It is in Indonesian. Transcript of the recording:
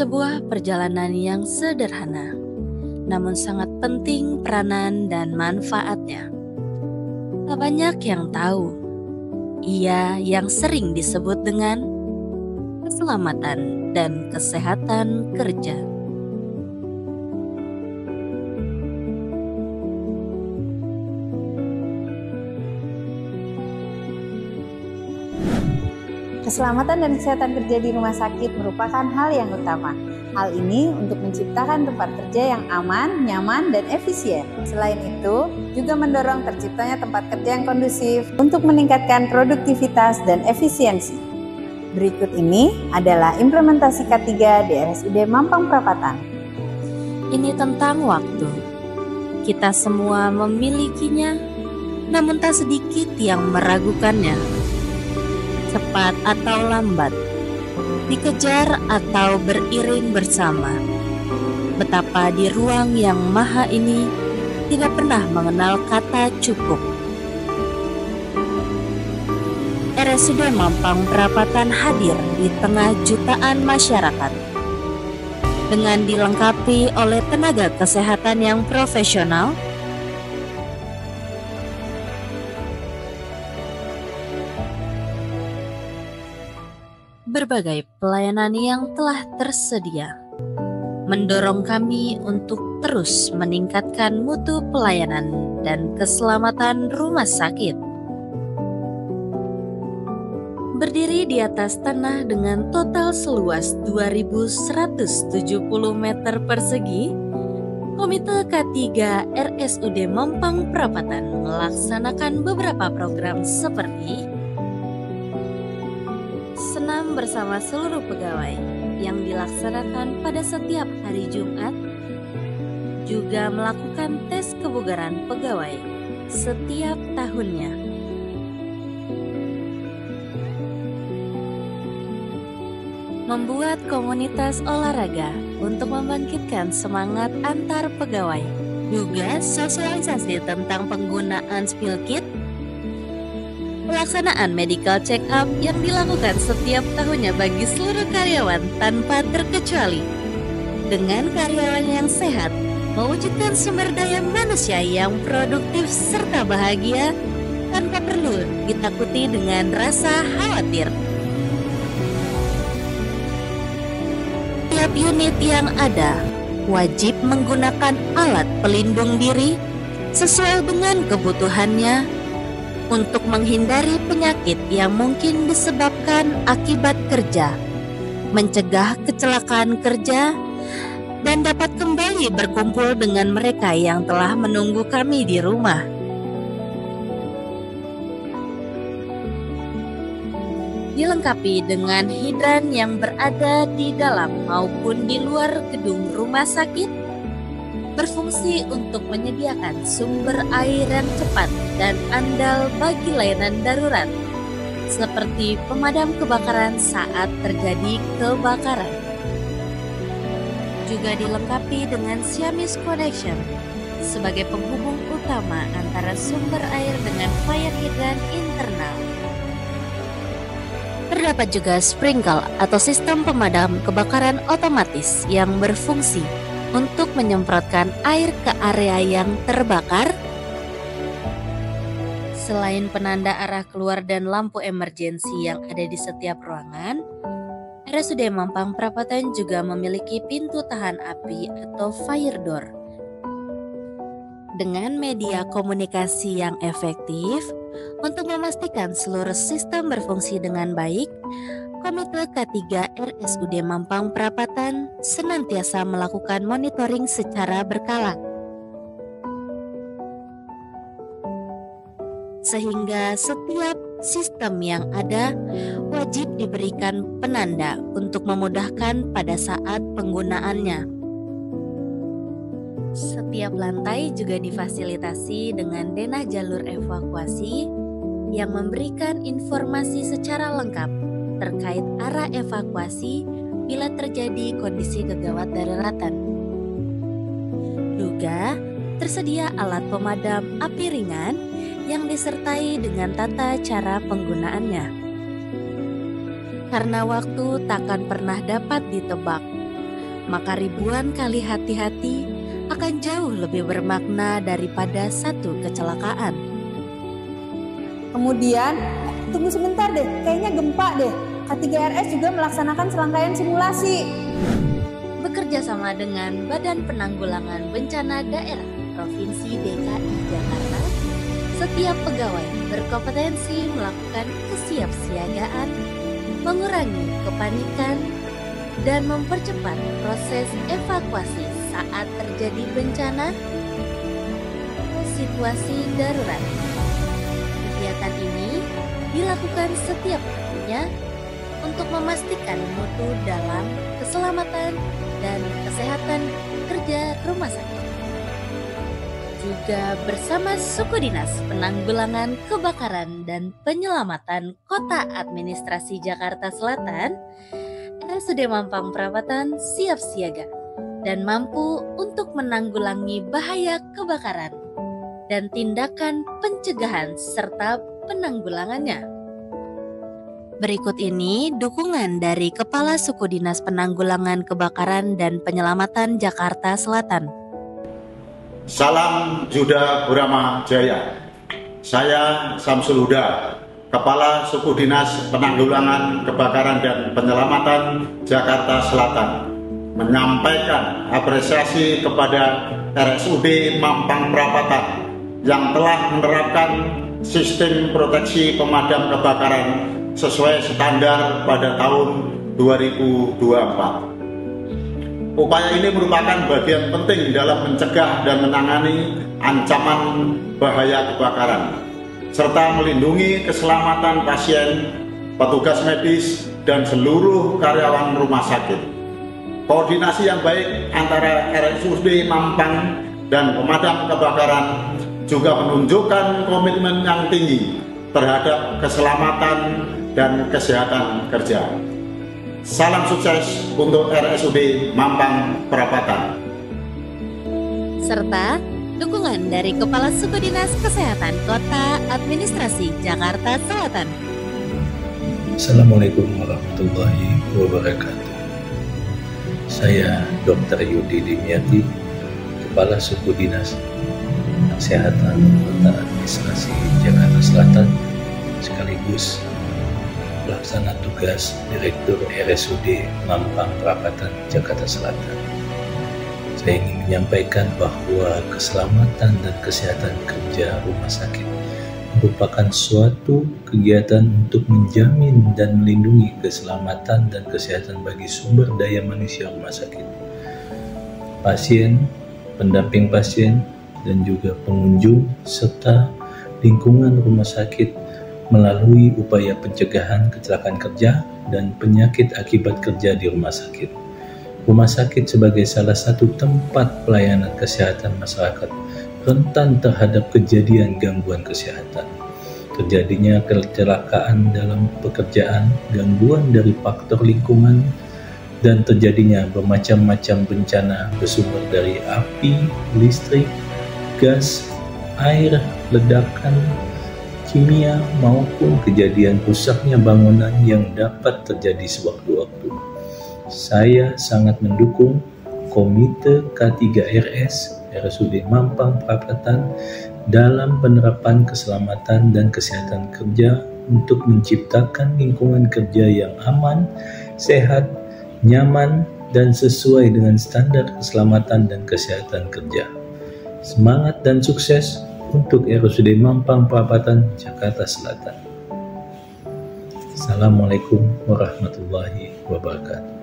Sebuah perjalanan yang sederhana, namun sangat penting peranan dan manfaatnya. Tak banyak yang tahu, ia yang sering disebut dengan keselamatan dan kesehatan kerja. Keselamatan dan kesehatan kerja di rumah sakit merupakan hal yang utama. Hal ini untuk menciptakan tempat kerja yang aman, nyaman, dan efisien. Selain itu, juga mendorong terciptanya tempat kerja yang kondusif untuk meningkatkan produktivitas dan efisiensi. Berikut ini adalah implementasi K3 di RSUD Mampang Perapatan. Ini tentang waktu. Kita semua memilikinya, namun tak sedikit yang meragukannya. Cepat atau lambat, dikejar atau beriring bersama. Betapa di ruang yang maha ini tidak pernah mengenal kata cukup. RSUD Mampang Perapatan hadir di tengah jutaan masyarakat dengan dilengkapi oleh tenaga kesehatan yang profesional, berbagai pelayanan yang telah tersedia, mendorong kami untuk terus meningkatkan mutu pelayanan dan keselamatan rumah sakit. Berdiri di atas tanah dengan total seluas 2.170 meter persegi, Komite K3 RSUD Mampang Perapatan melaksanakan beberapa program seperti senam bersama seluruh pegawai yang dilaksanakan pada setiap hari Jumat, juga melakukan tes kebugaran pegawai setiap tahunnya. Membuat komunitas olahraga untuk membangkitkan semangat antar pegawai, juga sosialisasi tentang penggunaan spill kit, pelaksanaan medical check-up yang dilakukan setiap tahunnya bagi seluruh karyawan tanpa terkecuali. Dengan karyawan yang sehat, mewujudkan sumber daya manusia yang produktif serta bahagia tanpa perlu ditakuti dengan rasa khawatir. Tiap unit yang ada wajib menggunakan alat pelindung diri sesuai dengan kebutuhannya untuk menghindari penyakit yang mungkin disebabkan akibat kerja, mencegah kecelakaan kerja, dan dapat kembali berkumpul dengan mereka yang telah menunggu kami di rumah. Dilengkapi dengan hidran yang berada di dalam maupun di luar gedung rumah sakit, berfungsi untuk menyediakan sumber air yang cepat dan andal bagi layanan darurat, seperti pemadam kebakaran saat terjadi kebakaran. Juga dilengkapi dengan Siamese Connection sebagai penghubung utama antara sumber air dengan fire hydrant internal. Terdapat juga sprinkle atau sistem pemadam kebakaran otomatis yang berfungsi untuk menyemprotkan air ke area yang terbakar. Selain penanda arah keluar dan lampu emergensi yang ada di setiap ruangan, RSUD Mampang Perapatan juga memiliki pintu tahan api atau fire door. Dengan media komunikasi yang efektif untuk memastikan seluruh sistem berfungsi dengan baik, Komite K3 RSUD Mampang Perapatan senantiasa melakukan monitoring secara berkala, sehingga setiap sistem yang ada wajib diberikan penanda untuk memudahkan pada saat penggunaannya. Setiap lantai juga difasilitasi dengan denah jalur evakuasi yang memberikan informasi secara lengkap terkait arah evakuasi bila terjadi kondisi kegawat daruratan. Juga tersedia alat pemadam api ringan yang disertai dengan tata cara penggunaannya. Karena waktu takkan pernah dapat ditebak, maka ribuan kali hati-hati akan jauh lebih bermakna daripada satu kecelakaan. Kemudian, tunggu sebentar deh, kayaknya gempa deh. K3RS juga melaksanakan serangkaian simulasi. Bekerja sama dengan Badan Penanggulangan Bencana Daerah Provinsi DKI Jakarta, setiap pegawai berkompetensi melakukan kesiapsiagaan, mengurangi kepanikan, dan mempercepat proses evakuasi saat terjadi bencana atau situasi darurat. Kegiatan ini dilakukan setiap harinya untuk memastikan mutu dalam keselamatan dan kesehatan kerja rumah sakit. Juga bersama Suku Dinas Penanggulangan Kebakaran dan Penyelamatan Kota Administrasi Jakarta Selatan, RSUD Mampang Perapatan siap siaga dan mampu untuk menanggulangi bahaya kebakaran dan tindakan pencegahan serta penanggulangannya. Berikut ini dukungan dari Kepala Suku Dinas Penanggulangan Kebakaran dan Penyelamatan Jakarta Selatan. Salam Juda Burama Jaya. Saya Samsul Huda, Kepala Suku Dinas Penanggulangan Kebakaran dan Penyelamatan Jakarta Selatan, menyampaikan apresiasi kepada RSUD Mampang Perapatan yang telah menerapkan sistem proteksi pemadam kebakaran sesuai standar pada tahun 2024. Upaya ini merupakan bagian penting dalam mencegah dan menangani ancaman bahaya kebakaran, serta melindungi keselamatan pasien, petugas medis, dan seluruh karyawan rumah sakit. Koordinasi yang baik antara RSUD Mampang dan pemadam kebakaran juga menunjukkan komitmen yang tinggi terhadap keselamatan dan kesehatan kerja. Salam sukses untuk RSUD Mampang Perapatan. Serta dukungan dari Kepala Suku Dinas Kesehatan Kota Administrasi Jakarta Selatan. Assalamualaikum warahmatullahi wabarakatuh. Saya Dr. Yudi Dimyati, Kepala Suku Dinas Kesehatan Kota Administrasi Jakarta Selatan, sekaligus pelaksana tugas Direktur RSUD Mampang Perapatan Jakarta Selatan. Saya ingin menyampaikan bahwa keselamatan dan kesehatan kerja rumah sakit merupakan suatu kegiatan untuk menjamin dan melindungi keselamatan dan kesehatan bagi sumber daya manusia rumah sakit, pasien, pendamping pasien, dan juga pengunjung serta lingkungan rumah sakit melalui upaya pencegahan kecelakaan kerja dan penyakit akibat kerja di rumah sakit. Rumah sakit sebagai salah satu tempat pelayanan kesehatan masyarakat rentan terhadap kejadian gangguan kesehatan. Terjadinya kecelakaan dalam pekerjaan, gangguan dari faktor lingkungan, dan terjadinya bermacam-macam bencana bersumber dari api, listrik, gas, air, ledakan, kimia, maupun kejadian rusaknya bangunan yang dapat terjadi sewaktu-waktu. Saya sangat mendukung Komite K3RS RSUD Mampang Perapatan dalam penerapan keselamatan dan kesehatan kerja untuk menciptakan lingkungan kerja yang aman, sehat, nyaman, dan sesuai dengan standar keselamatan dan kesehatan kerja. Semangat dan sukses untuk RSUD Mampang Perapatan Jakarta Selatan. Assalamualaikum warahmatullahi wabarakatuh.